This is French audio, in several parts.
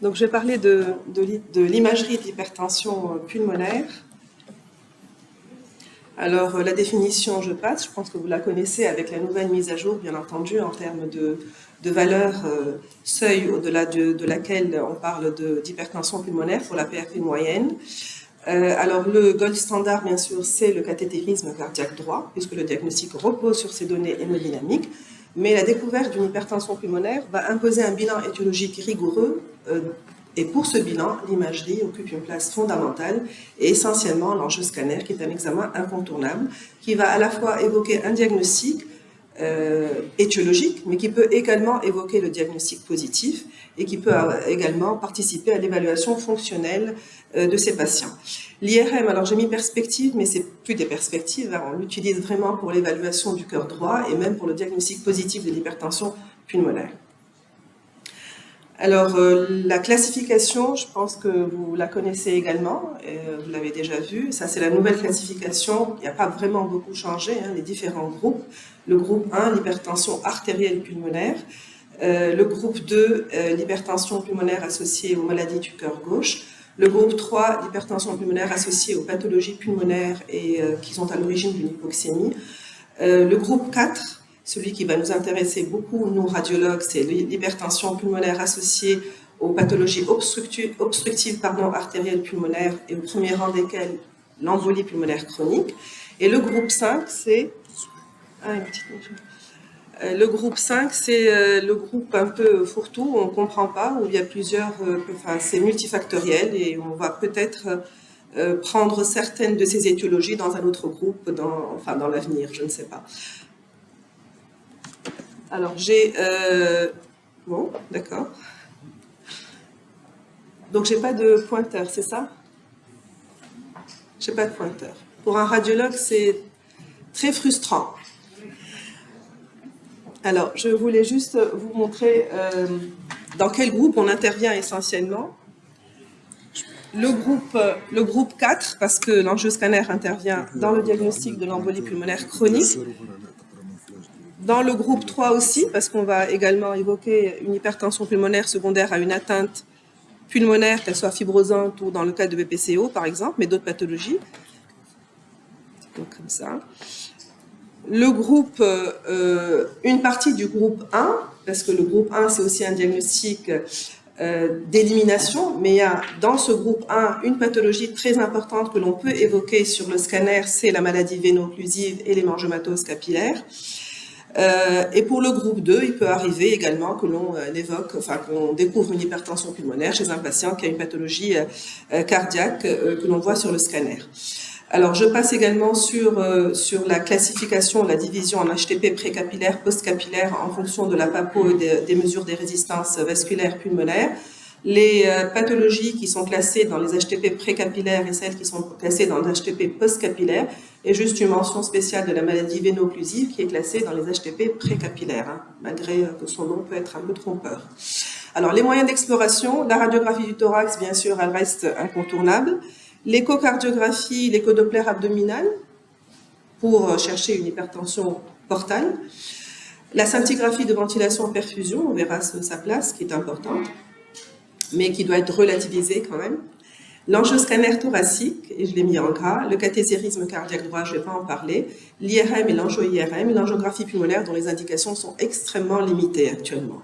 Donc, je vais parler de l'imagerie d'hypertension pulmonaire. Alors, la définition, je passe, je pense que vous la connaissez avec la nouvelle mise à jour, bien entendu, en termes de valeur seuil au-delà de laquelle on parle d'hypertension pulmonaire pour la PRP moyenne. Alors, le gold standard, bien sûr, c'est le cathétérisme cardiaque droit, puisque le diagnostic repose sur ces données hémodynamiques. Mais la découverte d'une hypertension pulmonaire va imposer un bilan étiologique rigoureux. Et pour ce bilan, l'imagerie occupe une place fondamentale et essentiellement l'angioscanner scanner, qui est un examen incontournable, qui va à la fois évoquer un diagnostic étiologique, mais qui peut également évoquer le diagnostic positif et qui peut également participer à l'évaluation fonctionnelle de ces patients. L'IRM, alors j'ai mis perspective, mais c'est plus des perspectives, hein, on l'utilise vraiment pour l'évaluation du cœur droit et même pour le diagnostic positif de l'hypertension pulmonaire. Alors, la classification, je pense que vous la connaissez également, vous l'avez déjà vue. Ça, c'est la nouvelle classification. Il n'y a pas vraiment beaucoup changé, hein, les différents groupes. Le groupe 1, l'hypertension artérielle pulmonaire. Le groupe 2, l'hypertension pulmonaire associée aux maladies du cœur gauche. Le groupe 3, l'hypertension pulmonaire associée aux pathologies pulmonaires et qui sont à l'origine d'une hypoxémie. Le groupe 4, celui qui va nous intéresser beaucoup, nous radiologues, c'est l'hypertension pulmonaire associée aux pathologies obstructives artérielles pulmonaires et au premier rang desquelles l'embolie pulmonaire chronique. Et le groupe 5, c'est... le groupe 5, c'est le groupe un peu fourre-tout, où on ne comprend pas, où il y a plusieurs... c'est multifactoriel et on va peut-être prendre certaines de ces étiologies dans un autre groupe, dans l'avenir, je ne sais pas. Alors, j'ai... bon, d'accord. Donc, j'ai pas de pointeur, c'est ça? J'ai pas de pointeur. Pour un radiologue, c'est très frustrant. Alors, je voulais juste vous montrer dans quel groupe on intervient essentiellement. Le groupe 4, parce que l'angioscanner intervient dans le diagnostic de l'embolie pulmonaire chronique. Dans le groupe 3 aussi, parce qu'on va également évoquer une hypertension pulmonaire secondaire à une atteinte pulmonaire, qu'elle soit fibrosante ou dans le cas de BPCO par exemple, mais d'autres pathologies. Donc comme ça. Le groupe, une partie du groupe 1, parce que le groupe 1 c'est aussi un diagnostic d'élimination, mais il y a dans ce groupe 1 une pathologie très importante que l'on peut évoquer sur le scanner, c'est la maladie véno-occlusive et l'hémangiomatosis capillaire. Et pour le groupe 2, il peut arriver également que l'on qu'on découvre une hypertension pulmonaire chez un patient qui a une pathologie cardiaque que l'on voit sur le scanner. Alors, je passe également sur la classification, la division en HTP précapillaire, postcapillaire en fonction de la PAPO et des mesures des résistances vasculaires pulmonaires. Les pathologies qui sont classées dans les HTP précapillaires et celles qui sont classées dans les HTP postcapillaires, et juste une mention spéciale de la maladie véno-occlusive qui est classée dans les HTP précapillaires, hein, malgré que son nom peut être un peu trompeur. Alors, les moyens d'exploration, la radiographie du thorax, bien sûr, elle reste incontournable. L'échocardiographie, l'échodoppler abdominal, pour chercher une hypertension portale. La scintigraphie de ventilation-perfusion, on verra sa place, qui est importante, mais qui doit être relativisée quand même. L'angioscanner thoracique, et je l'ai mis en gras, le cathétérisme cardiaque droit, je ne vais pas en parler, l'IRM et l'angio-IRM, l'angiographie pulmonaire dont les indications sont extrêmement limitées actuellement.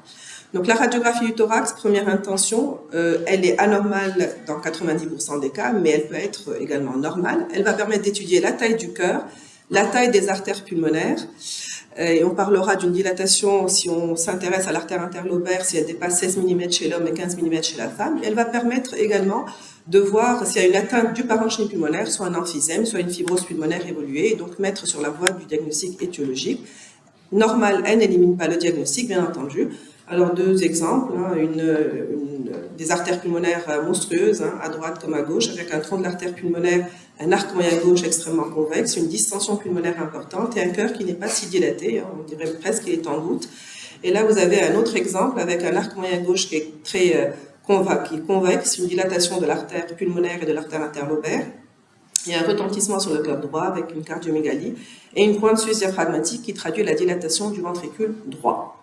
Donc la radiographie du thorax, première intention, elle est anormale dans 90% des cas, mais elle peut être également normale. Elle va permettre d'étudier la taille du cœur, la taille des artères pulmonaires, et on parlera d'une dilatation si on s'intéresse à l'artère interlobaire, si elle dépasse 16 mm chez l'homme et 15 mm chez la femme. Elle va permettre également de voir s'il y a une atteinte du parenchyme pulmonaire, soit un emphysème, soit une fibrose pulmonaire évoluée, et donc mettre sur la voie du diagnostic étiologique. Normal, elle n'élimine pas le diagnostic, bien entendu. Alors, deux exemples, hein, des artères pulmonaires monstrueuses, hein, à droite comme à gauche, avec un tronc de l'artère pulmonaire, un arc moyen gauche extrêmement convexe, une distension pulmonaire importante et un cœur qui n'est pas si dilaté, hein, on dirait presque qu'il est en goutte. Et là, vous avez un autre exemple avec un arc moyen gauche qui est très convexe, une dilatation de l'artère pulmonaire et de l'artère interlobaire. Il y a un retentissement sur le cœur droit avec une cardiomégalie et une pointe suisse diaphragmatique qui traduit la dilatation du ventricule droit.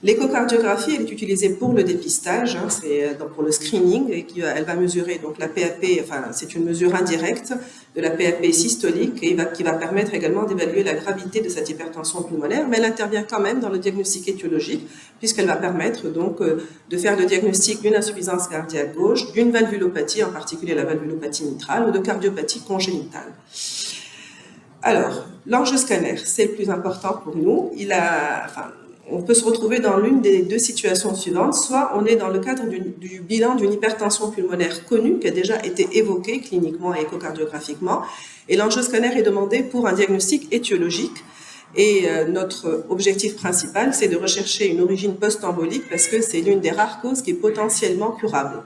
L'échocardiographie, elle est utilisée pour le dépistage, hein, c'est pour le screening, et elle va mesurer donc la PAP, enfin c'est une mesure indirecte de la PAP systolique et qui va permettre également d'évaluer la gravité de cette hypertension pulmonaire, mais elle intervient quand même dans le diagnostic étiologique, puisqu'elle va permettre donc de faire le diagnostic d'une insuffisance cardiaque gauche, d'une valvulopathie, en particulier la valvulopathie mitrale, ou de cardiopathie congénitale. Alors, l'angioscanner, c'est le plus important pour nous. On peut se retrouver dans l'une des deux situations suivantes. Soit on est dans le cadre du bilan d'une hypertension pulmonaire connue, qui a déjà été évoquée cliniquement et échocardiographiquement, et l'angioscanner est demandé pour un diagnostic étiologique. Et notre objectif principal, c'est de rechercher une origine post-embolique parce que c'est l'une des rares causes qui est potentiellement curable.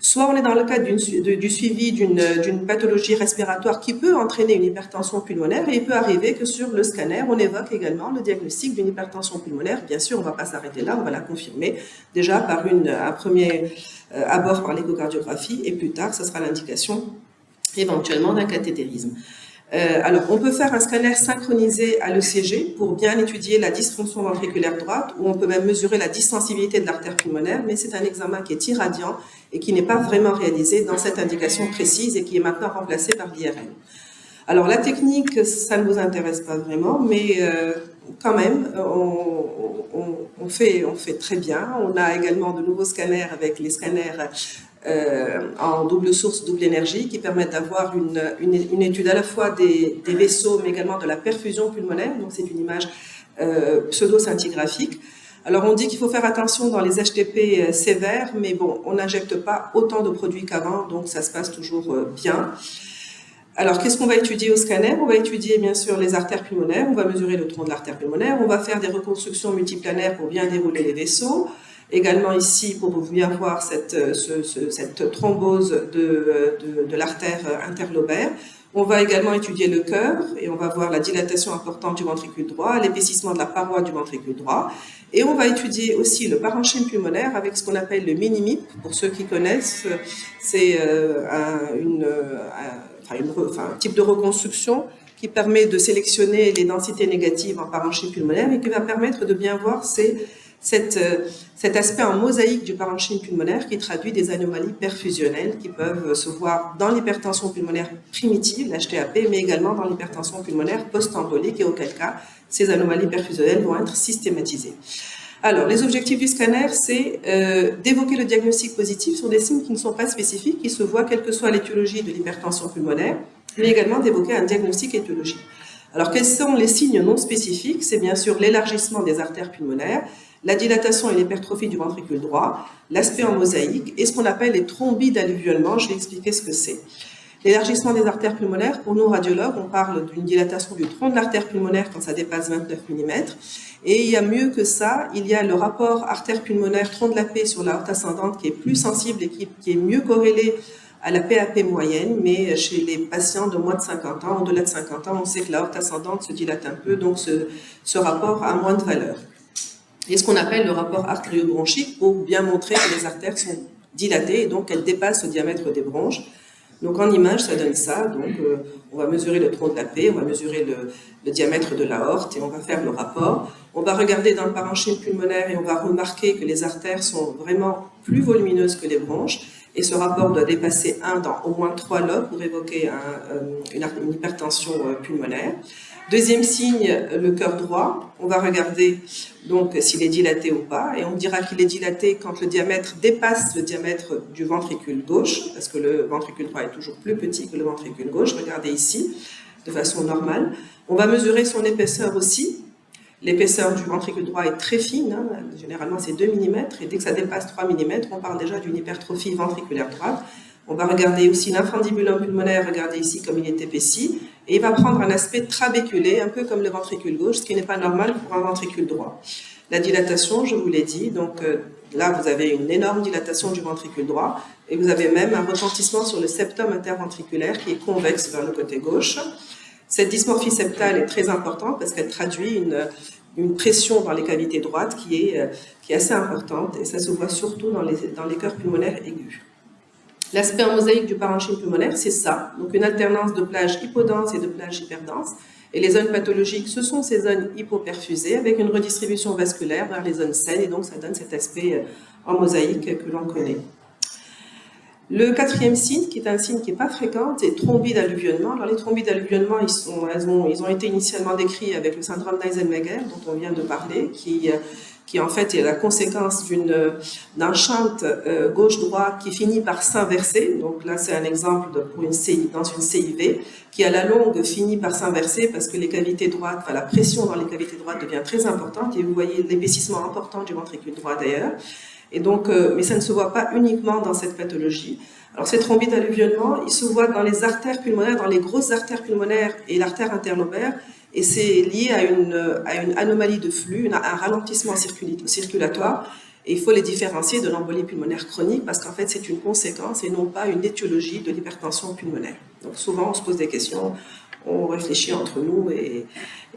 Soit on est dans le cadre du suivi d'une pathologie respiratoire qui peut entraîner une hypertension pulmonaire, et il peut arriver que sur le scanner, on évoque également le diagnostic d'une hypertension pulmonaire. Bien sûr, on ne va pas s'arrêter là, on va la confirmer déjà par un premier abord par l'échocardiographie, et plus tard, ce sera l'indication éventuellement d'un cathétérisme. Alors, on peut faire un scanner synchronisé à l'ECG pour bien étudier la dysfonction ventriculaire droite, ou on peut même mesurer la dyssensibilité de l'artère pulmonaire, mais c'est un examen qui est irradiant et qui n'est pas vraiment réalisé dans cette indication précise et qui est maintenant remplacé par l'IRM. Alors, la technique, ça ne vous intéresse pas vraiment, mais quand même, on fait très bien. On a également de nouveaux scanners avec les scanners en double source, double énergie, qui permettent d'avoir une étude à la fois des vaisseaux, mais également de la perfusion pulmonaire. Donc, c'est une image pseudo-scintigraphique. Alors, on dit qu'il faut faire attention dans les HTP sévères, mais bon, on n'injecte pas autant de produits qu'avant, donc ça se passe toujours bien. Alors, qu'est-ce qu'on va étudier au scanner? On va étudier, bien sûr, les artères pulmonaires, on va mesurer le tronc de l'artère pulmonaire, on va faire des reconstructions multiplanaires pour bien dérouler les vaisseaux. Également ici, pour bien voir cette thrombose de l'artère interlobaire. On va également étudier le cœur et on va voir la dilatation importante du ventricule droit, l'épaississement de la paroi du ventricule droit. Et on va étudier aussi le parenchyme pulmonaire avec ce qu'on appelle le mini-MIP. Pour ceux qui connaissent, c'est un type de reconstruction qui permet de sélectionner les densités négatives en parenchyme pulmonaire et qui va permettre de bien voir cet aspect en mosaïque du parenchyme pulmonaire qui traduit des anomalies perfusionnelles qui peuvent se voir dans l'hypertension pulmonaire primitive, l'HTAP, mais également dans l'hypertension pulmonaire post-embolique, et auquel cas ces anomalies perfusionnelles vont être systématisées. Alors, les objectifs du scanner, c'est d'évoquer le diagnostic positif sur des signes qui ne sont pas spécifiques, qui se voient quelle que soit l'étiologie de l'hypertension pulmonaire, mais également d'évoquer un diagnostic étiologique. Alors, quels sont les signes non spécifiques? C'est bien sûr l'élargissement des artères pulmonaires, la dilatation et l'hypertrophie du ventricule droit, l'aspect en mosaïque et ce qu'on appelle les thrombies d'alluvionnement. Je vais expliquer ce que c'est. L'élargissement des artères pulmonaires, pour nous radiologues, on parle d'une dilatation du tronc de l'artère pulmonaire quand ça dépasse 29 mm. Et il y a mieux que ça, il y a le rapport artère pulmonaire tronc de la paix sur la aorte ascendante qui est plus sensible et qui est mieux corrélé à la PAP moyenne, mais chez les patients de moins de 50 ans, au-delà de 50 ans, on sait que la aorte ascendante se dilate un peu, donc ce rapport a moins de valeur. Et ce qu'on appelle le rapport artério-bronchique pour bien montrer que les artères sont dilatées et donc elles dépassent le diamètre des bronches. Donc en image, ça donne ça. Donc on va mesurer le tronc de la paix, on va mesurer le diamètre de l'aorte et on va faire le rapport. On va regarder dans le parenchyme pulmonaire et on va remarquer que les artères sont vraiment plus volumineuses que les bronches. Et ce rapport doit dépasser 1 dans au moins 3 lobes pour évoquer une hypertension pulmonaire. Deuxième signe, le cœur droit. On va regarder donc s'il est dilaté ou pas. Et on dira qu'il est dilaté quand le diamètre dépasse le diamètre du ventricule gauche, parce que le ventricule droit est toujours plus petit que le ventricule gauche. Regardez ici, de façon normale. On va mesurer son épaisseur aussi. L'épaisseur du ventricule droit est très fine, hein. Généralement c'est 2 mm, et dès que ça dépasse 3 mm, on parle déjà d'une hypertrophie ventriculaire droite. On va regarder aussi l'infundibulum pulmonaire, regardez ici comme il est épaissi, et il va prendre un aspect trabéculé, un peu comme le ventricule gauche, ce qui n'est pas normal pour un ventricule droit. La dilatation, je vous l'ai dit, donc là vous avez une énorme dilatation du ventricule droit, et vous avez même un retentissement sur le septum interventriculaire qui est convexe vers le côté gauche. Cette dysmorphie septale est très importante parce qu'elle traduit une pression dans les cavités droites qui est assez importante, et ça se voit surtout dans les cœurs pulmonaires aigus. L'aspect en mosaïque du parenchyme pulmonaire, c'est ça, donc une alternance de plages hypodenses et de plages hyperdenses. Et les zones pathologiques, ce sont ces zones hypoperfusées avec une redistribution vasculaire vers les zones saines, et donc ça donne cet aspect en mosaïque que l'on connaît. Le quatrième signe, qui est un signe qui n'est pas fréquent, c'est thrombie d'alluvionnement. Alors les trombies d'alluvionnement, ils ont été initialement décrits avec le syndrome d'Eisenmenger, dont on vient de parler, qui en fait est la conséquence d'un shunt gauche-droit qui finit par s'inverser. Donc là, c'est un exemple pour dans une CIV, qui à la longue finit par s'inverser parce que les cavités droites, la pression dans les cavités droites devient très importante, et vous voyez l'épaississement important du ventricule droit d'ailleurs. Et donc, mais ça ne se voit pas uniquement dans cette pathologie. Alors, ces thrombies d'alluvionnement, ils se voient dans les artères pulmonaires, dans les grosses artères pulmonaires et l'artère interlobaire, et c'est lié à une anomalie de flux, un ralentissement circulatoire, et il faut les différencier de l'embolie pulmonaire chronique parce qu'en fait, c'est une conséquence et non pas une étiologie de l'hypertension pulmonaire. Donc, souvent, on se pose des questions, on réfléchit entre nous, et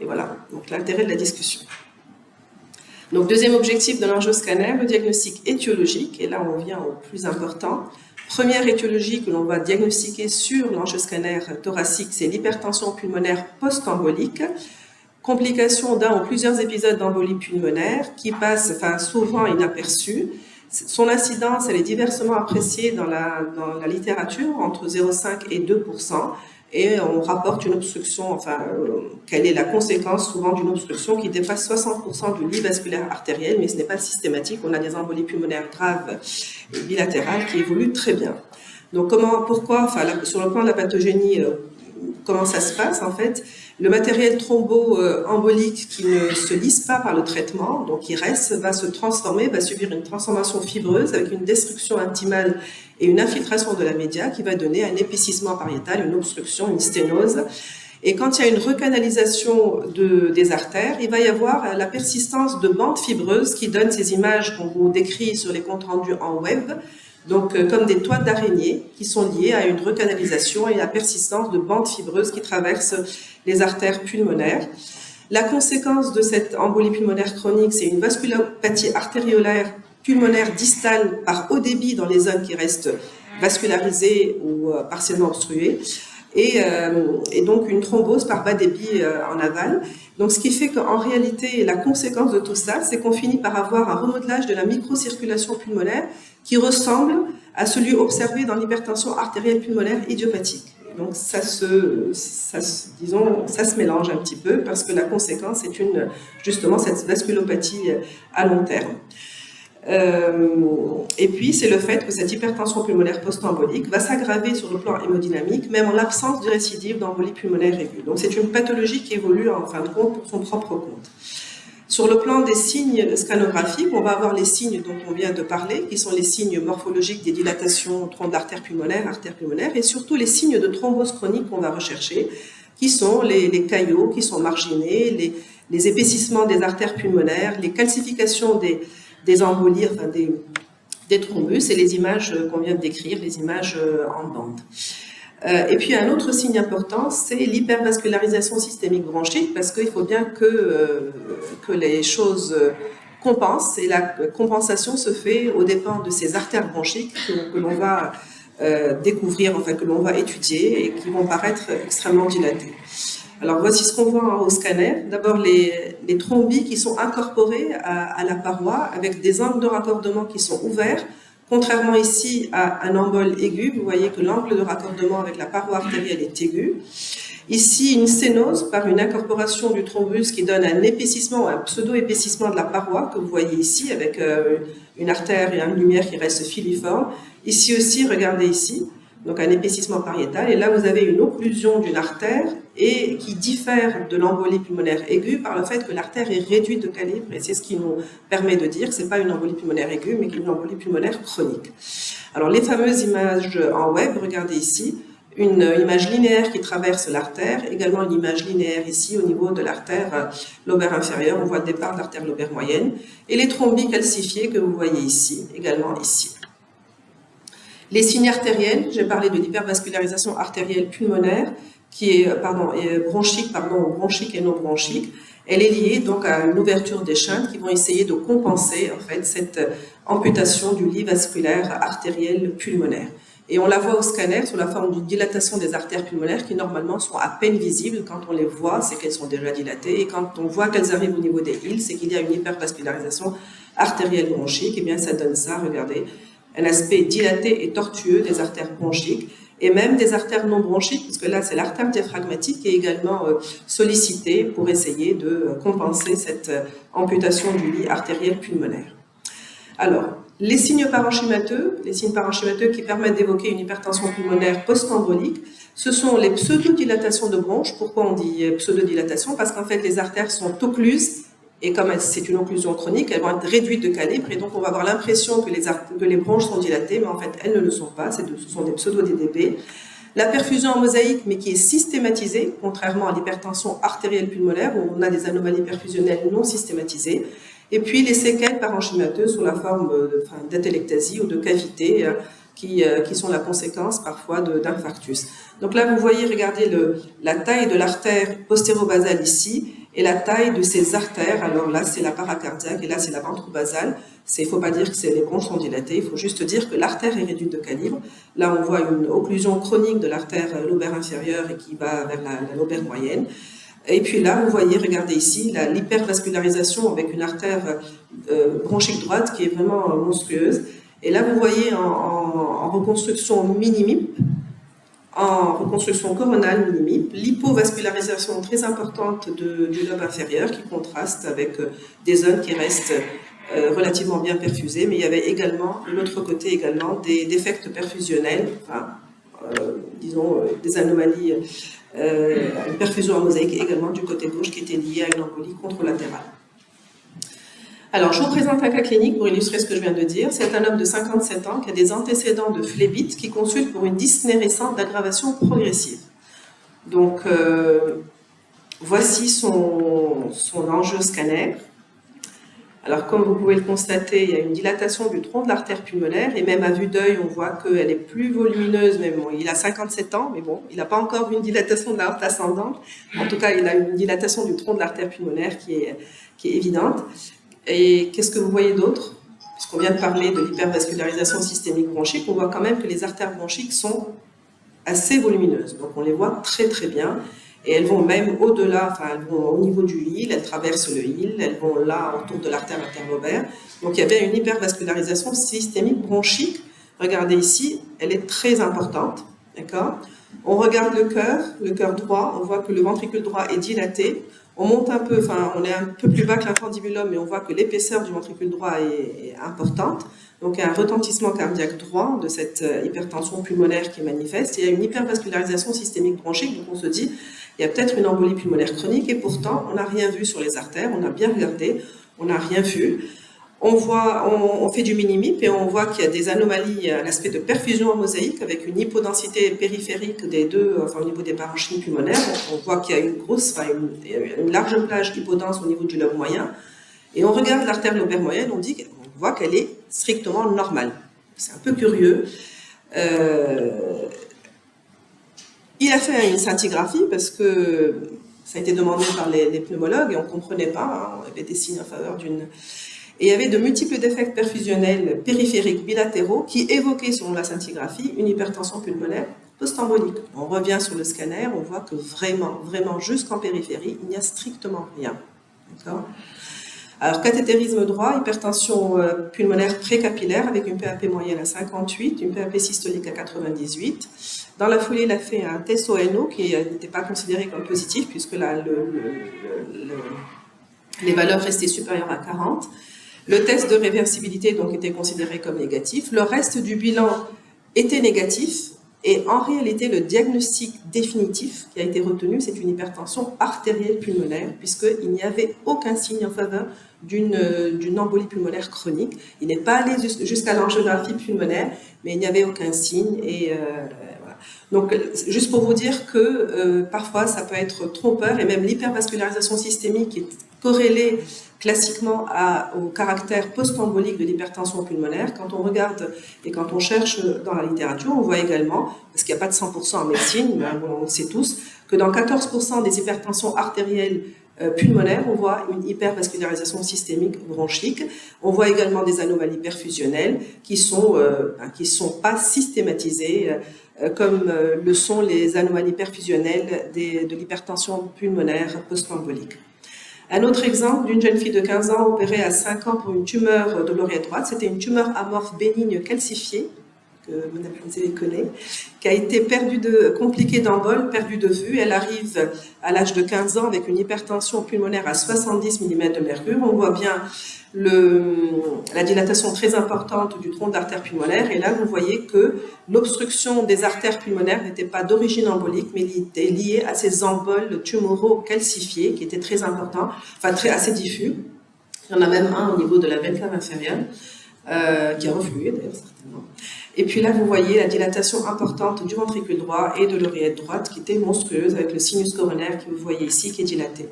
voilà. Donc, l'intérêt de la discussion. Donc, deuxième objectif de l'angioscanner, le diagnostic étiologique, et là on vient au plus important. Première étiologie que l'on va diagnostiquer sur l'angioscanner thoracique, c'est l'hypertension pulmonaire post-embolique, complication d'un ou plusieurs épisodes d'embolie pulmonaire qui passent souvent inaperçus. Son incidence, elle est diversement appréciée dans la littérature, entre 0,5 et 2%. Et on rapporte une obstruction, quelle est la conséquence souvent d'une obstruction qui dépasse 60% du lit vasculaire artériel, mais ce n'est pas systématique. On a des embolies pulmonaires graves et bilatérales qui évoluent très bien. Donc pourquoi, sur le plan de la pathogénie, comment ça se passe en fait? Le matériel thrombo-embolique qui ne se lisse pas par le traitement, donc qui reste, va se transformer, va subir une transformation fibreuse avec une destruction intimale et une infiltration de la média qui va donner un épaississement pariétal, une obstruction, une sténose. Et quand il y a une recanalisation des artères, il va y avoir la persistance de bandes fibreuses qui donnent ces images qu'on vous décrit sur les comptes rendus en web, donc comme des toiles d'araignée qui sont liées à une recanalisation et à la persistance de bandes fibreuses qui traversent les artères pulmonaires. La conséquence de cette embolie pulmonaire chronique, c'est une vasculopathie artériolaire pulmonaire distale par haut débit dans les zones qui restent vascularisées ou partiellement obstruées, et donc une thrombose par bas débit en aval. Donc ce qui fait qu'en réalité, la conséquence de tout ça, c'est qu'on finit par avoir un remodelage de la microcirculation pulmonaire qui ressemble à celui observé dans l'hypertension artérielle pulmonaire idiopathique. Donc ça se mélange un petit peu parce que la conséquence est justement cette vasculopathie à long terme. Et puis c'est le fait que cette hypertension pulmonaire post-embolique va s'aggraver sur le plan hémodynamique, même en l'absence de récidive d'embolie pulmonaire aiguë. Donc c'est une pathologie qui évolue en fin de compte pour son propre compte. Sur le plan des signes scanographiques, on va avoir les signes dont on vient de parler, qui sont les signes morphologiques des dilatations d'artères pulmonaires, et surtout les signes de thrombose chronique qu'on va rechercher, qui sont les caillots qui sont marginés, les épaississements des artères pulmonaires, les calcifications des embolies, des thrombus, et les images qu'on vient de décrire, les images en bande. Et puis un autre signe important, c'est l'hypervascularisation systémique bronchique, parce qu'il faut bien que les choses compensent, et la compensation se fait aux dépens de ces artères bronchiques que l'on va découvrir, que l'on va étudier, et qui vont paraître extrêmement dilatées. Alors voici ce qu'on voit au scanner. D'abord les thrombis qui sont incorporés à la paroi avec des angles de raccordement qui sont ouverts. Contrairement ici à un embole aigu, vous voyez que l'angle de raccordement avec la paroi artérielle est aigu. Ici, une sténose par une incorporation du thrombus qui donne un épaississement, un pseudo-épaississement de la paroi que vous voyez ici avec une artère et une lumière qui reste filiforme. Ici aussi, regardez ici, donc un épaississement pariétal. Et là, vous avez une occlusion d'une artère et qui diffère de l'embolie pulmonaire aiguë par le fait que l'artère est réduite de calibre. Et c'est ce qui nous permet de dire que ce n'est pas une embolie pulmonaire aiguë, mais une embolie pulmonaire chronique. Alors, les fameuses images en web, regardez ici, une image linéaire qui traverse l'artère, également une image linéaire ici au niveau de l'artère lobaire inférieure, on voit le départ de l'artère lobaire moyenne, et les thrombis calcifiés que vous voyez ici, également ici. Les signes artériels, j'ai parlé de l'hypervascularisation artérielle pulmonaire, qui est bronchique et non bronchique. Elle est liée donc à une ouverture des shunts qui vont essayer de compenser en fait cette amputation du lit vasculaire artériel pulmonaire. Et on la voit au scanner sous la forme d'une dilatation des artères pulmonaires qui normalement sont à peine visibles. Quand on les voit, c'est qu'elles sont déjà dilatées. Et quand on voit qu'elles arrivent au niveau des îles, c'est qu'il y a une hypervascularisation artérielle bronchique. Et bien ça donne ça, regardez, un aspect dilaté et tortueux des artères bronchiques et même des artères non bronchiques, puisque là c'est l'artère diaphragmatique qui est également sollicitée pour essayer de compenser cette amputation du lit artériel pulmonaire. Alors, les signes parenchymateux qui permettent d'évoquer une hypertension pulmonaire post-embolique, ce sont les pseudodilatations de bronches. Pourquoi on dit pseudodilatation? Parce qu'en fait, les artères sont occluses, et comme c'est une occlusion chronique, elles vont être réduites de calibre, et donc on va avoir l'impression que les bronches sont dilatées, mais en fait, elles ne le sont pas, ce sont des pseudo-DDP. La perfusion en mosaïque, mais qui est systématisée, contrairement à l'hypertension artérielle pulmonaire, où on a des anomalies perfusionnelles non systématisées. Et puis les séquelles parenchymateuses sous la forme d'atelectasie ou de cavité qui sont la conséquence parfois d'infarctus. Donc là, vous voyez, regardez la taille de l'artère postéro-basale ici et la taille de ces artères. Alors là, c'est la paracardiaque et là, c'est la ventrobasale. Il ne faut pas dire que les bronches sont dilatées, il faut juste dire que l'artère est réduite de calibre. Là, on voit une occlusion chronique de l'artère lobaire inférieure et qui va vers la lobaire moyenne. Et puis là, vous voyez, regardez ici, l'hypervascularisation avec une artère bronchique droite qui est vraiment monstrueuse. Et là, vous voyez en reconstruction mini-MIP, en reconstruction coronale mini-MIP, l'hypovascularisation très importante du lobe inférieur qui contraste avec des zones qui restent relativement bien perfusées. Mais il y avait également, de l'autre côté également, des défects perfusionnels, disons des anomalies, une perfusion en mosaïque également du côté gauche qui était liée à une embolie contralatérale. Alors, je vous présente un cas clinique pour illustrer ce que je viens de dire. C'est un homme de 57 ans qui a des antécédents de phlébite qui consulte pour une dyspnée récente d'aggravation progressive. Donc, voici son enjeu scanner. Alors, comme vous pouvez le constater, il y a une dilatation du tronc de l'artère pulmonaire et même à vue d'œil, on voit qu'elle est plus volumineuse. Mais bon, il a 57 ans, mais bon, il n'a pas encore une dilatation de la horte ascendante. En tout cas, il a une dilatation du tronc de l'artère pulmonaire qui est évidente. Et qu'est-ce que vous voyez d'autre? Puisqu'on vient de parler de l'hypervascularisation systémique bronchique, on voit quand même que les artères bronchiques sont assez volumineuses. Donc, on les voit très très bien. Et elles vont même au-delà, enfin elles vont au niveau du hile, elles traversent le hile, elles vont là autour de l'artère interlobaire. Donc il y a bien une hypervascularisation systémique bronchique. Regardez ici, elle est très importante, d'accord? On regarde le cœur droit, on voit que le ventricule droit est dilaté. On monte un peu, enfin on est un peu plus bas que l'infundibulum, mais on voit que l'épaisseur du ventricule droit est importante. Donc il y a un retentissement cardiaque droit de cette hypertension pulmonaire qui est manifeste. Il y a une hypervascularisation systémique bronchique, donc on se dit il y a peut-être une embolie pulmonaire chronique et pourtant on n'a rien vu sur les artères, on a bien regardé, on n'a rien vu. On fait du mini-MIP et on voit qu'il y a des anomalies à l'aspect de perfusion en mosaïque avec une hypodensité périphérique des deux, enfin au niveau des parenchymes pulmonaires. On voit qu'il y a une large plage hypodense au niveau du lobe moyen. Et on regarde l'artère lobaire moyenne, on voit qu'elle est strictement normale. C'est un peu curieux. Il a fait une scintigraphie parce que ça a été demandé par les pneumologues et on ne comprenait pas, on avait des signes en faveur d'une... Et il y avait de multiples défects perfusionnels périphériques bilatéraux qui évoquaient, selon la scintigraphie, une hypertension pulmonaire post-embolique. On revient sur le scanner, on voit que vraiment, jusqu'en périphérie, il n'y a strictement rien. D'accord ? Alors, cathétérisme droit, hypertension pulmonaire précapillaire avec une PAP moyenne à 58, une PAP systolique à 98. Dans la foulée, il a fait un test ONO qui n'était pas considéré comme positif puisque là, les valeurs restaient supérieures à 40. Le test de réversibilité donc était considéré comme négatif. Le reste du bilan était négatif. Et en réalité, le diagnostic définitif qui a été retenu, c'est une hypertension artérielle pulmonaire, puisqu'il n'y avait aucun signe en faveur d'une embolie pulmonaire chronique. Il n'est pas allé jusqu'à l'angiographie pulmonaire, mais il n'y avait aucun signe. Et voilà. Donc, juste pour vous dire que parfois, ça peut être trompeur, et même l'hypervascularisation systémique est corrélée classiquement au caractère post-embolique de l'hypertension pulmonaire. Quand on regarde et quand on cherche dans la littérature, on voit également, parce qu'il n'y a pas de 100% en médecine, mais on le sait tous, que dans 14% des hypertensions artérielles pulmonaire, on voit une hypervascularisation systémique bronchique. On voit également des anomalies perfusionnelles qui sont pas systématisées comme le sont les anomalies perfusionnelles de l'hypertension pulmonaire post-embolique. Un autre exemple d'une jeune fille de 15 ans opérée à 5 ans pour une tumeur de l'oreille droite, c'était une tumeur amorphe bénigne calcifiée, que Mme Hanzeli connaît, qui a été compliquée d'embole, perdue de vue. Elle arrive à l'âge de 15 ans avec une hypertension pulmonaire à 70 mm de mercure. On voit bien la dilatation très importante du tronc d'artère pulmonaire. Et là, vous voyez que l'obstruction des artères pulmonaires n'était pas d'origine embolique, mais était liée à ces emboles tumoraux calcifiés, qui étaient très importants, enfin assez diffus. Il y en a même un au niveau de la veine cave inférieure, qui a reflué d'ailleurs certainement. Et puis là, vous voyez la dilatation importante du ventricule droit et de l'oreillette droite qui était monstrueuse avec le sinus coronaire que vous voyez ici qui est dilaté.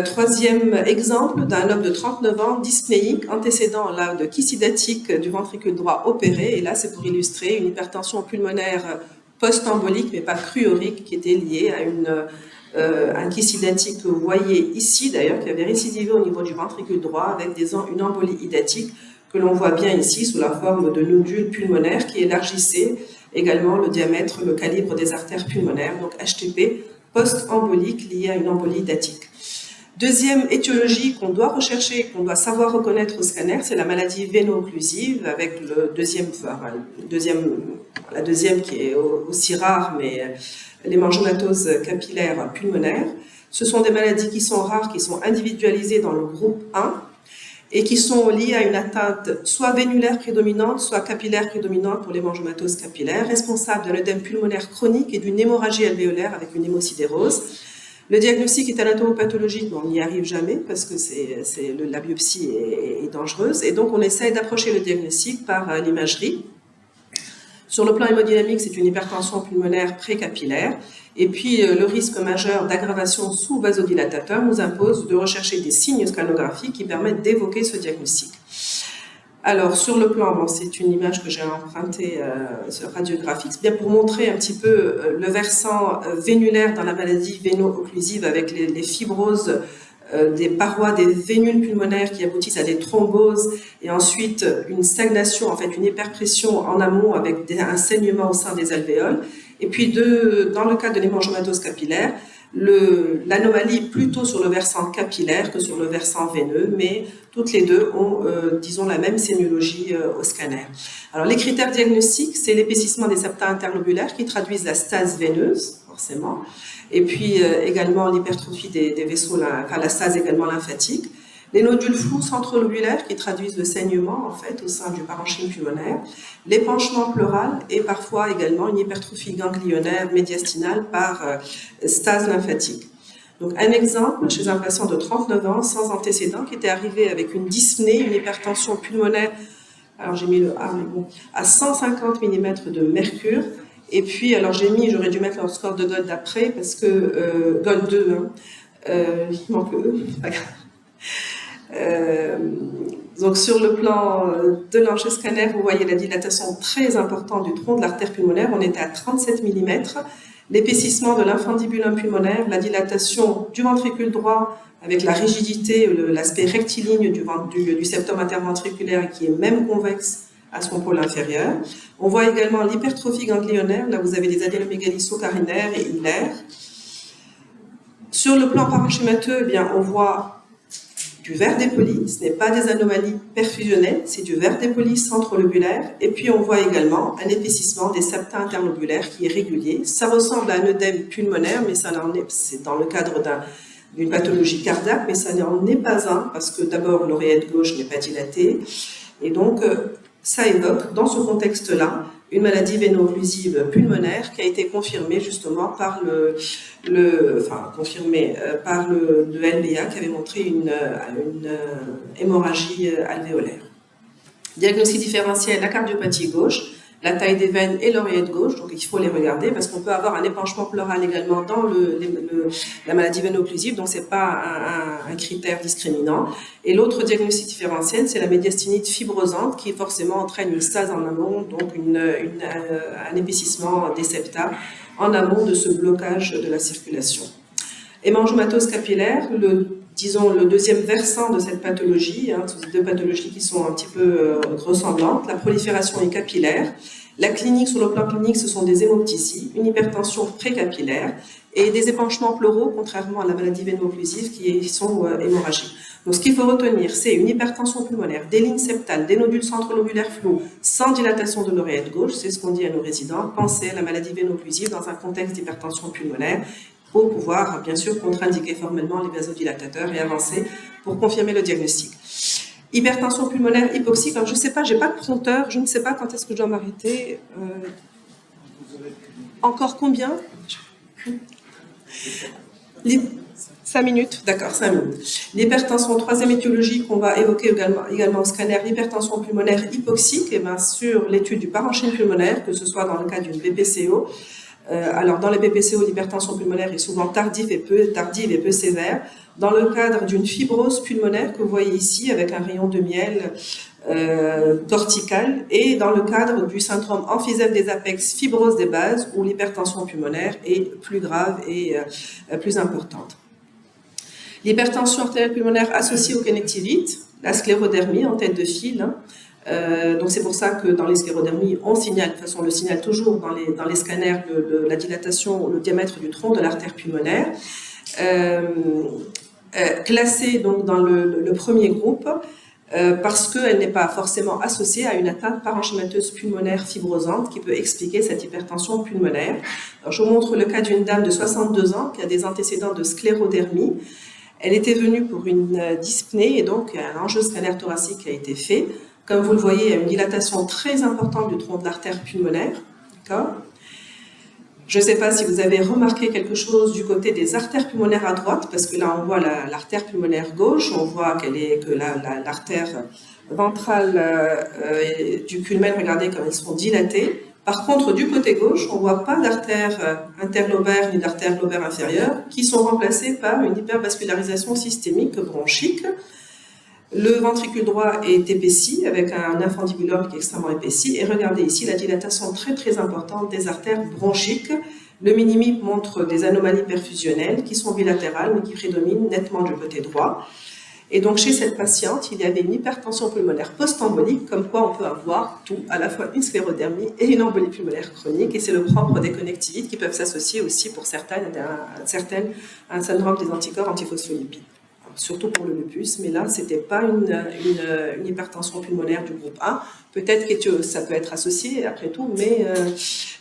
Troisième exemple d'un homme de 39 ans, dyspnéique, antécédent là, de kystidatique du ventricule droit opéré. Et là, c'est pour illustrer une hypertension pulmonaire post-embolique, mais pas cruorique, qui était liée à un kystidatique que vous voyez ici, d'ailleurs, qui avait récidivé au niveau du ventricule droit avec une embolie hydatique que l'on voit bien ici sous la forme de nodules pulmonaires qui élargissaient également le diamètre, le calibre des artères pulmonaires, donc HTP post-embolique lié à une embolie hydatique. Deuxième étiologie qu'on doit rechercher, qu'on doit savoir reconnaître au scanner, c'est la maladie véno-occlusive avec la deuxième qui est aussi rare, mais l'hémangiómatose capillaire pulmonaire. Ce sont des maladies qui sont rares, qui sont individualisées dans le groupe 1 et qui sont liées à une atteinte soit vénulaire prédominante, soit capillaire prédominante pour l'hémangiómatose capillaire, responsable d'un œdème pulmonaire chronique et d'une hémorragie alvéolaire avec une hémosidérose. Le diagnostic est anatomopathologique, mais on n'y arrive jamais parce que la biopsie est dangereuse. Et donc, on essaie d'approcher le diagnostic par l'imagerie. Sur le plan hémodynamique, c'est une hypertension pulmonaire précapillaire. Et puis, le risque majeur d'aggravation sous vasodilatateur nous impose de rechercher des signes scanographiques qui permettent d'évoquer ce diagnostic. Alors, sur le plan, c'est une image que j'ai empruntée radiographique, c'est bien pour montrer un petit peu le versant vénulaire dans la maladie véno-occlusive avec les fibroses des parois des vénules pulmonaires qui aboutissent à des thromboses et ensuite une stagnation, en fait une hyperpression en amont avec un saignement au sein des alvéoles. Et puis, dans le cas de l'hémangiómatose capillaire, l'anomalie plutôt sur le versant capillaire que sur le versant veineux, mais toutes les deux ont, disons, la même sémiologie au scanner. Alors, les critères diagnostiques, c'est l'épaississement des septa interlobulaires qui traduisent la stase veineuse, forcément, et puis également l'hypertrophie des vaisseaux, la stase également lymphatique. Les nodules flous centrolobulaires qui traduisent le saignement en fait au sein du parenchyme pulmonaire, l'épanchement pleural et parfois également une hypertrophie ganglionnaire médiastinale par stase lymphatique. Donc un exemple chez un patient de 39 ans sans antécédent qui était arrivé avec une dyspnée, une hypertension pulmonaire, alors j'ai mis le A mais bon, à 150 mm de mercure. Et puis alors j'aurais dû mettre leur score de Gold d'après parce que Gold 2, il manque eux, pas grave. Donc sur le plan de l'angioscanner, vous voyez la dilatation très importante du tronc de l'artère pulmonaire, on était à 37 mm, l'épaississement de l'infundibulum pulmonaire, la dilatation du ventricule droit avec la rigidité, l'aspect rectiligne du septum interventriculaire qui est même convexe à son pôle inférieur. On voit également l'hypertrophie ganglionnaire, là vous avez des adénomégalies sous-carinaires et hilaires. Sur le plan parenchymateux, eh bien, on voit du verre dépoli, ce n'est pas des anomalies perfusionnelles, c'est du verre dépoli centrolobulaire. Et puis on voit également un épaississement des septa interlobulaires qui est régulier. Ça ressemble à un œdème pulmonaire, mais c'est dans le cadre d'une pathologie cardiaque, mais ça n'en est pas un, parce que d'abord l'oreillette gauche n'est pas dilatée. Et donc ça évoque, dans ce contexte-là, une maladie véno-occlusive pulmonaire qui a été confirmée justement par le LBA qui avait montré une hémorragie alvéolaire. Diagnostic différentiel, la cardiopathie gauche, la taille des veines et l'oreillette gauche, donc il faut les regarder parce qu'on peut avoir un épanchement pleural également dans la maladie véno-occlusive, donc c'est pas un critère discriminant. Et l'autre diagnostic différentiel, c'est la médiastinite fibrosante qui forcément entraîne une stase en amont, donc un épaississement des septa en amont de ce blocage de la circulation. Hémangiomatosis capillaire, disons le deuxième versant de cette pathologie, ce sont deux pathologies qui sont un petit peu ressemblantes. La prolifération est capillaire. La clinique, sur le plan clinique, ce sont des hémoptysies, une hypertension précapillaire et des épanchements pleuraux, contrairement à la maladie véno-occlusive, qui sont hémorragiques. Donc, ce qu'il faut retenir, c'est une hypertension pulmonaire, des lignes septales, des nodules centrolobulaires flous, sans dilatation de l'oreillette gauche, c'est ce qu'on dit à nos résidents. Pensez à la maladie véno-occlusive dans un contexte d'hypertension pulmonaire pour pouvoir, bien sûr, contre-indiquer formellement les vasodilatateurs et avancer pour confirmer le diagnostic. Hypertension pulmonaire hypoxique, alors je ne sais pas, je n'ai pas de prompteur, je ne sais pas quand est-ce que je dois m'arrêter. Encore combien 5 minutes, d'accord, 5 minutes. L'hypertension, troisième étiologie qu'on va évoquer également au scanner, l'hypertension pulmonaire hypoxique, et bien sur l'étude du parenchyme pulmonaire, que ce soit dans le cas d'une BPCO. Alors dans les BPCO, l'hypertension pulmonaire est souvent tardive et peu sévère. Dans le cadre d'une fibrose pulmonaire que vous voyez ici avec un rayon de miel cortical, et dans le cadre du syndrome emphysème des apex, fibrose des bases, où l'hypertension pulmonaire est plus grave et plus importante. L'hypertension artérielle pulmonaire associée au connectivite, la sclérodermie en tête de file. Donc c'est pour ça que dans les sclérodermies, on signale, de toute façon on le signale toujours dans les scanners, la dilatation, le diamètre du tronc de l'artère pulmonaire. Classée donc dans le premier groupe, parce qu'elle n'est pas forcément associée à une atteinte parenchymateuse pulmonaire fibrosante qui peut expliquer cette hypertension pulmonaire. Alors, je vous montre le cas d'une dame de 62 ans qui a des antécédents de sclérodermie. Elle était venue pour une dyspnée et donc un angioscanner thoracique a été fait. Comme vous le voyez, il y a une dilatation très importante du tronc de l'artère pulmonaire. Je ne sais pas si vous avez remarqué quelque chose du côté des artères pulmonaires à droite, parce que là on voit l'artère pulmonaire gauche, on voit que l'artère ventrale du pulmon, regardez comme elles sont dilatées. Par contre, du côté gauche, on ne voit pas d'artère interlobaire ni d'artère lobaire inférieure qui sont remplacées par une hypervascularisation systémique bronchique. Le ventricule droit est épaissi avec un infundibulum qui est extrêmement épaissi. Et regardez ici la dilatation très très importante des artères bronchiques. Le minimi montre des anomalies perfusionnelles qui sont bilatérales mais qui prédominent nettement du côté droit. Et donc chez cette patiente, il y avait une hypertension pulmonaire post-embolique, comme quoi on peut avoir tout, à la fois une sclérodermie et une embolie pulmonaire chronique. Et c'est le propre des connectivites qui peuvent s'associer aussi pour certaines à un syndrome des anticorps antiphospholipides. Surtout pour le lupus, mais là, ce n'était pas une hypertension pulmonaire du groupe A. Peut-être que ça peut être associé, après tout,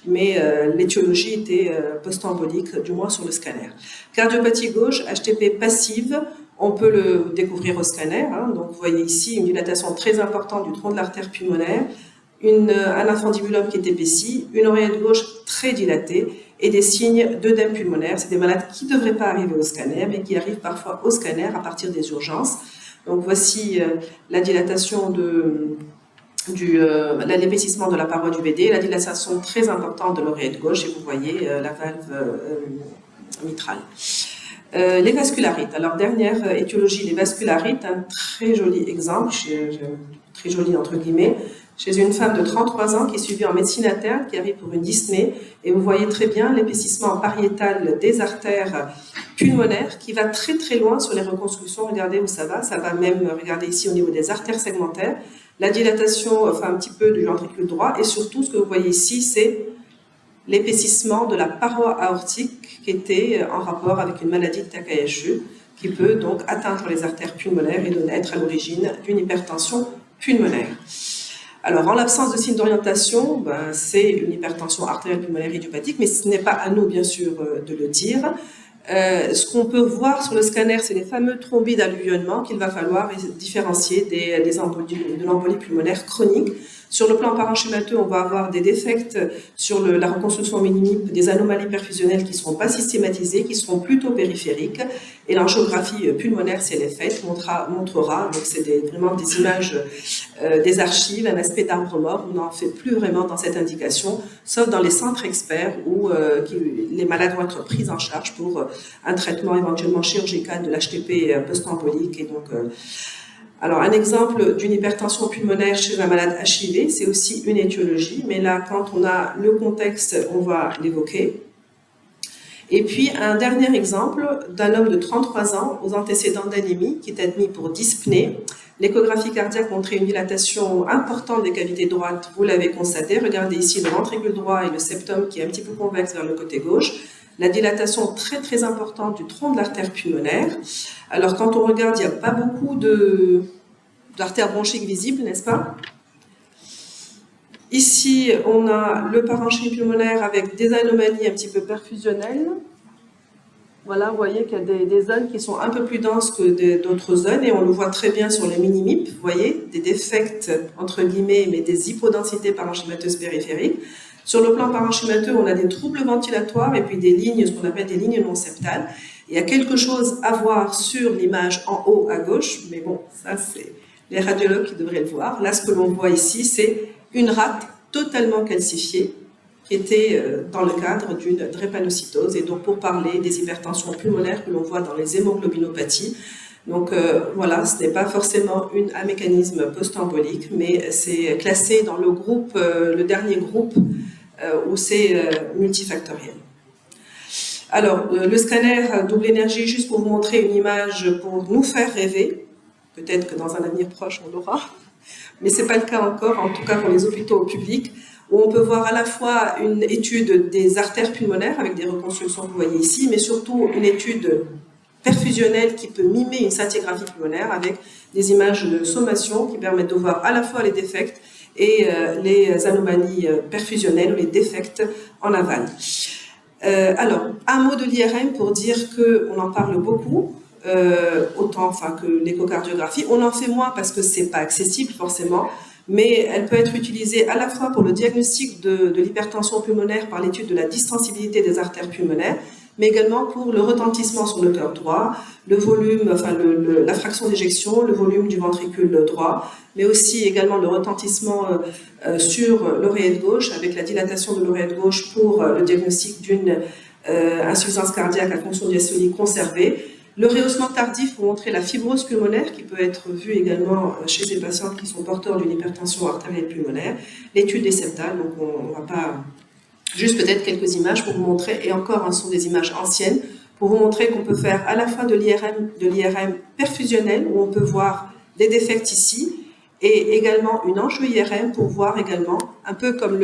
mais l'étiologie était post-embolique, du moins sur le scanner. Cardiopathie gauche, HTP passive, on peut le découvrir au scanner. Donc, vous voyez ici une dilatation très importante du tronc de l'artère pulmonaire, un infundibulum qui est épaissi, une oreillette gauche très dilatée, et des signes d'œdème pulmonaire. C'est des malades qui ne devraient pas arriver au scanner, mais qui arrivent parfois au scanner à partir des urgences. Donc voici la dilatation l'épaississement de la paroi du BD, la dilatation très importante de l'oreillette gauche, et vous voyez la valve mitrale. Les vascularites. Alors, dernière étiologie, les vascularites, un très joli exemple, très joli entre guillemets, chez une femme de 33 ans qui est suivie en médecine interne, qui arrive pour une dyspnée, et vous voyez très bien l'épaississement pariétal des artères pulmonaires qui va très très loin sur les reconstructions. Regardez où ça va même, regardez ici au niveau des artères segmentaires, la dilatation, enfin un petit peu du ventricule droit, et surtout ce que vous voyez ici, c'est l'épaississement de la paroi aortique qui était en rapport avec une maladie de Takayasu, qui peut donc atteindre les artères pulmonaires et être à l'origine d'une hypertension pulmonaire. Alors, en l'absence de signe d'orientation, c'est une hypertension artérielle pulmonaire idiopathique, mais ce n'est pas à nous, bien sûr, de le dire. Ce qu'on peut voir sur le scanner, c'est les fameux thrombies d'alluvionnement qu'il va falloir différencier de l'embolie pulmonaire chronique. Sur le plan parenchymateux, on va avoir des défects sur la reconstruction minime, des anomalies perfusionnelles qui ne seront pas systématisées, qui seront plutôt périphériques. Et l'angiographie pulmonaire, si elle est faite, montrera, donc c'est vraiment des images des archives, un aspect d'arbre mort. On n'en fait plus vraiment dans cette indication, sauf dans les centres experts où les malades vont être pris en charge pour un traitement éventuellement chirurgical de l'HTP post-embolique. Et donc, alors, un exemple d'une hypertension pulmonaire chez un malade HIV, c'est aussi une étiologie, mais là, quand on a le contexte, on va l'évoquer. Et puis, un dernier exemple d'un homme de 33 ans aux antécédents d'anémie qui est admis pour dyspnée. L'échographie cardiaque montrait une dilatation importante des cavités droites, vous l'avez constaté. Regardez ici le ventricule droit et le septum qui est un petit peu convexe vers le côté gauche. La dilatation très très importante du tronc de l'artère pulmonaire. Alors, quand on regarde, il n'y a pas beaucoup d'artères bronchiques visibles, n'est-ce pas? Ici, on a le parenchyme pulmonaire avec des anomalies un petit peu perfusionnelles. Voilà, vous voyez qu'il y a des zones qui sont un peu plus denses que d'autres zones et on le voit très bien sur les mini-MIP, vous voyez, des défects entre guillemets, mais des hypodensités parenchymateuses périphériques. Sur le plan parenchymateux, on a des troubles ventilatoires et puis des lignes, ce qu'on appelle des lignes non septales. Il y a quelque chose à voir sur l'image en haut à gauche, mais bon, ça c'est les radiologues qui devraient le voir. Là, ce que l'on voit ici, c'est une rate totalement calcifiée qui était dans le cadre d'une drépanocytose, et donc pour parler des hypertensions pulmonaires que l'on voit dans les hémoglobinopathies. Donc voilà, ce n'est pas forcément un mécanisme post-embolique, mais c'est classé dans le groupe, le dernier groupe où c'est multifactoriel. Alors, le scanner double énergie, juste pour vous montrer une image pour nous faire rêver, peut-être que dans un avenir proche on l'aura, mais ce n'est pas le cas encore, en tout cas pour les hôpitaux publics, où on peut voir à la fois une étude des artères pulmonaires avec des reconstructions que vous voyez ici, mais surtout une étude perfusionnelle qui peut mimer une scintigraphie pulmonaire avec des images de sommation qui permettent de voir à la fois les défects et les anomalies perfusionnelles ou les défects en aval. Alors, un mot de l'IRM pour dire qu'on en parle beaucoup, autant que l'échocardiographie. On en fait moins parce que ce n'est pas accessible forcément, mais elle peut être utilisée à la fois pour le diagnostic de l'hypertension pulmonaire par l'étude de la distensibilité des artères pulmonaires, mais également pour le retentissement sur le cœur droit, le volume, la fraction d'éjection, le volume du ventricule droit, mais aussi également le retentissement sur l'oreillette gauche, avec la dilatation de l'oreillette gauche pour le diagnostic d'une insuffisance cardiaque à fonction diastolique conservée. Le rehaussement tardif pour montrer la fibrose pulmonaire qui peut être vue également chez des patients qui sont porteurs d'une hypertension artérielle pulmonaire. L'étude des septales, donc on ne va pas... Juste peut-être quelques images pour vous montrer, et encore, ce sont des images anciennes, pour vous montrer qu'on peut faire à la fois de l'IRM perfusionnel, où on peut voir des défects ici, et également une angio-IRM pour voir également, un peu comme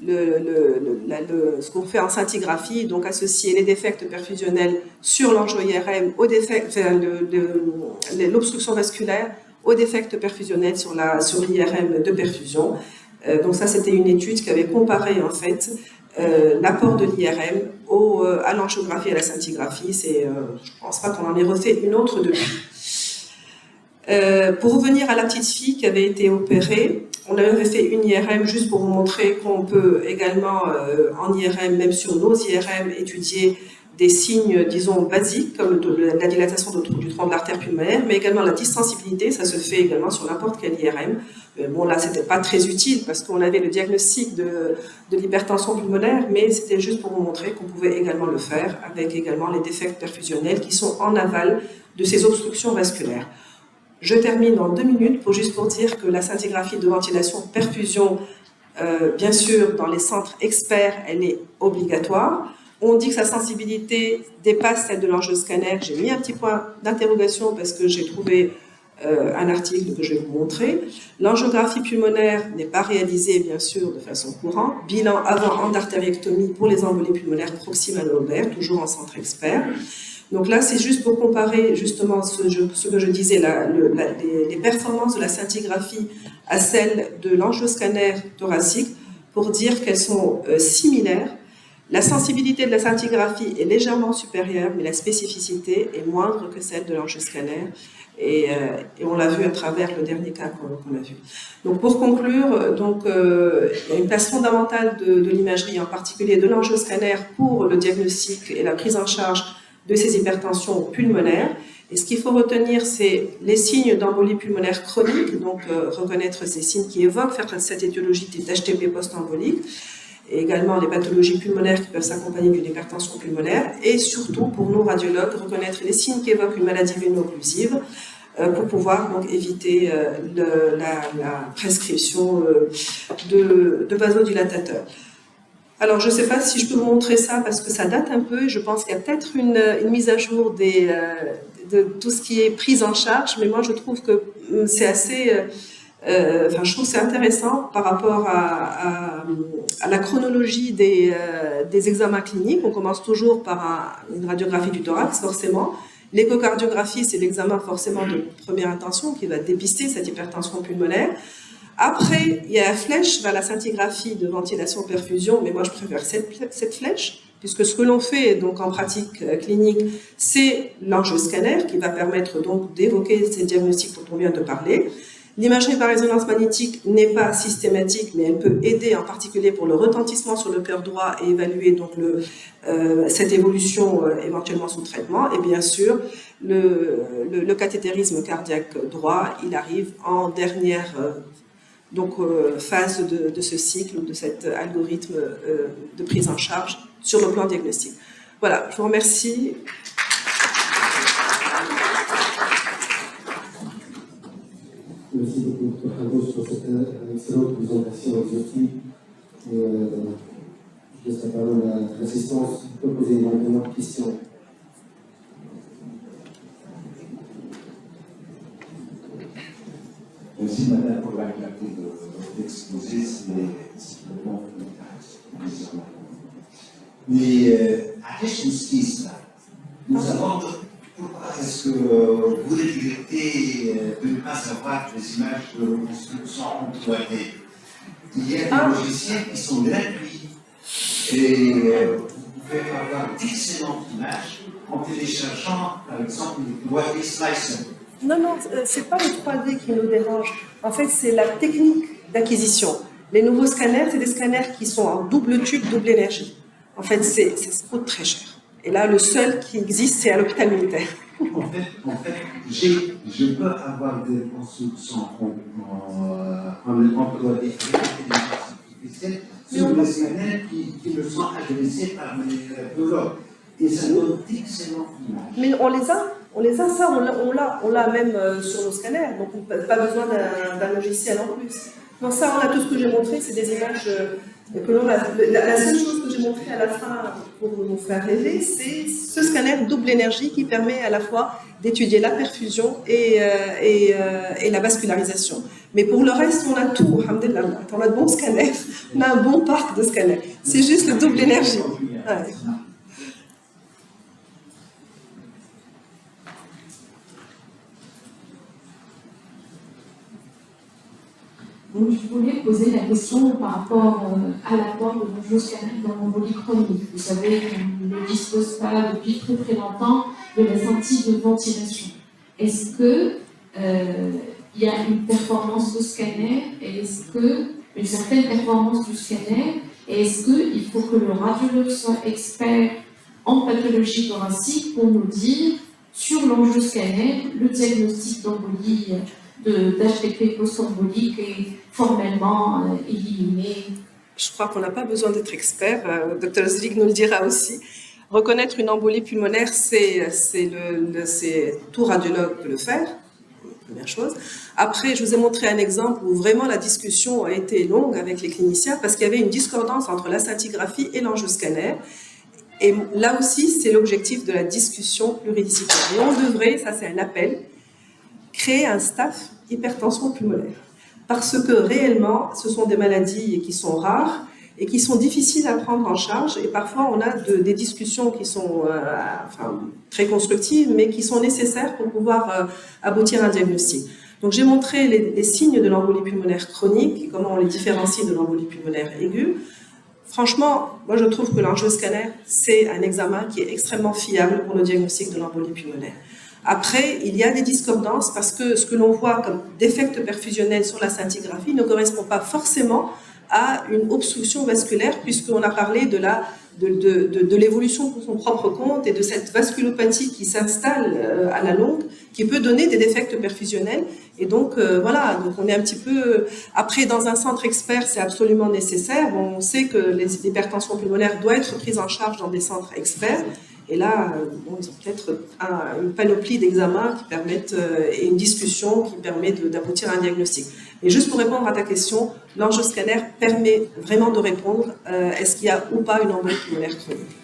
ce qu'on fait en scintigraphie, donc associer les défects perfusionnels sur l'angio-IRM aux défects, l'obstruction vasculaire aux défects perfusionnels sur l'IRM de perfusion. Donc ça, c'était une étude qui avait comparé en fait l'apport de l'IRM à l'angiographie et à la scintigraphie. Je ne pense pas qu'on en ait refait une autre depuis. Pour revenir à la petite fille qui avait été opérée, on avait fait une IRM juste pour vous montrer qu'on peut également en IRM, même sur nos IRM, étudier des signes, disons, basiques, comme la dilatation du tronc de l'artère pulmonaire, mais également la distensibilité, ça se fait également sur n'importe quel IRM. Bon, là, c'était pas très utile parce qu'on avait le diagnostic de l'hypertension pulmonaire, mais c'était juste pour vous montrer qu'on pouvait également le faire avec également les défects perfusionnels qui sont en aval de ces obstructions vasculaires. Je termine en 2 minutes pour dire que la scintigraphie de ventilation perfusion, bien sûr, dans les centres experts, elle est obligatoire. On dit que sa sensibilité dépasse celle de l'angioscanner. J'ai mis un petit point d'interrogation parce que j'ai trouvé un article que je vais vous montrer. L'angiographie pulmonaire n'est pas réalisée, bien sûr, de façon courante. Bilan avant endartériectomie pour les embolies pulmonaires proximales lobaires, toujours en centre expert. Donc là, c'est juste pour comparer justement ce que je disais, les performances de la scintigraphie à celles de l'angioscanner thoracique, pour dire qu'elles sont similaires. La sensibilité de la scintigraphie est légèrement supérieure, mais la spécificité est moindre que celle de l'angioscanner. Et on l'a vu à travers le dernier cas qu'on a vu. Donc pour conclure, il y a une place fondamentale de l'imagerie, en particulier de l'angioscanner, pour le diagnostic et la prise en charge de ces hypertensions pulmonaires. Et ce qu'il faut retenir, c'est les signes d'embolie pulmonaire chronique, donc reconnaître ces signes qui évoquent cette étiologie d'HTP post-embolique, et également les pathologies pulmonaires qui peuvent s'accompagner d'une hypertension pulmonaire, et surtout pour nous radiologues, reconnaître les signes qui évoquent une maladie véno-occlusive pour pouvoir donc éviter la prescription de vasodilatateurs. Alors, je ne sais pas si je peux vous montrer ça parce que ça date un peu. Je pense qu'il y a peut-être une mise à jour de tout ce qui est prise en charge, mais moi, je trouve que c'est assez... je trouve que c'est intéressant par rapport à la chronologie des examens cliniques. On commence toujours par une radiographie du thorax, forcément. L'échocardiographie, c'est l'examen forcément de première intention qui va dépister cette hypertension pulmonaire. Après, il y a la flèche vers la scintigraphie de ventilation-perfusion, mais moi je préfère cette flèche, puisque ce que l'on fait donc en pratique clinique, c'est l'angioscanner qui va permettre donc d'évoquer ces diagnostics dont on vient de parler. L'imagerie par résonance magnétique n'est pas systématique, mais elle peut aider en particulier pour le retentissement sur le cœur droit et évaluer donc cette évolution éventuellement sous traitement. Et bien sûr, le cathétérisme cardiaque droit, il arrive en dernière phase de ce cycle ou de cet algorithme de prise en charge sur le plan diagnostique. Voilà, je vous remercie. Merci beaucoup, Dr. Khandouch, pour cette excellente présentation exhaustive. Je laisse la parole à l'assistance pour poser éventuellement des questions. Merci madame pour la clarté de votre exposé, c'est vraiment intéressant. Mais à quelle justice là nous avons pourquoi est-ce que vous regrettez de ne pas savoir que les images de reconstruction en 3D? Il y a des logiciels qui sont gratuits et vous pouvez avoir d'excellentes images en téléchargeant par exemple le 3D Slicer. Non, c'est pas le 3D qui nous dérange. En fait, c'est la technique d'acquisition. Les nouveaux scanners, c'est des scanners qui sont en double tube, double énergie. En fait, ça coûte très cher. Et là, le seul qui existe, c'est à l'hôpital militaire. En fait, je peux avoir des constructions en 3D artificielle sur les scanners qui me sont adressés par mes biologues. Et ça donne d'excellentes images. Mais on l'a même sur nos scanners, donc on n'a pas besoin d'un logiciel en plus. Non, ça, on a tout ce que j'ai montré, c'est des images que l'on a. La seule chose que j'ai montrée à la fin pour vous faire rêver, c'est ce scanner double énergie qui permet à la fois d'étudier la perfusion et la vascularisation. Mais pour le reste, on a tout, alhamdoulilah. On a de bons scanners, on a un bon parc de scanners. C'est juste le double énergie. Ouais. Donc, je voulais poser la question par rapport à l'apport de l'angioscanner dans l'embolie chronique. Vous savez qu'on ne dispose pas depuis très très longtemps de la scintille de ventilation. Est-ce que il y a une performance de scanner et est-ce que une certaine performance du scanner et est-ce qu'il faut que le radiologue soit expert en pathologie thoracique pour nous dire sur l'angioscanner le diagnostic d'embolie d'HTP post-embolique est formellement éliminé. Je crois qu'on n'a pas besoin d'être expert. Dr Zrig nous le dira aussi. Reconnaître une embolie pulmonaire, tout radiologue peut le faire, première chose. Après, je vous ai montré un exemple où vraiment la discussion a été longue avec les cliniciens parce qu'il y avait une discordance entre la scintigraphie et l'angioscanner. Et là aussi, c'est l'objectif de la discussion pluridisciplinaire. Et on devrait, ça c'est un appel, créer un staff hypertension pulmonaire. Parce que réellement, ce sont des maladies qui sont rares et qui sont difficiles à prendre en charge. Et parfois, on a des discussions qui sont très constructives, mais qui sont nécessaires pour pouvoir aboutir à un diagnostic. Donc, j'ai montré les signes de l'embolie pulmonaire chronique et comment on les différencie de l'embolie pulmonaire aiguë. Franchement, moi, je trouve que l'angioscanner, c'est un examen qui est extrêmement fiable pour le diagnostic de l'embolie pulmonaire. Après, il y a des discordances parce que ce que l'on voit comme défect perfusionnel sur la scintigraphie ne correspond pas forcément à une obstruction vasculaire puisqu'on a parlé de l'évolution pour son propre compte et de cette vasculopathie qui s'installe à la longue qui peut donner des défects perfusionnels. Et donc, voilà, donc on est un petit peu... Après, dans un centre expert, c'est absolument nécessaire. Bon, on sait que l'hypertension pulmonaire doit être prise en charge dans des centres experts. Et là, bon, ils ont peut-être une panoplie d'examens qui permettent, et une discussion qui permet d'aboutir à un diagnostic. Et juste pour répondre à ta question, l'angioscanner permet vraiment de répondre est-ce qu'il y a ou pas une embolie pulmonaire chronique.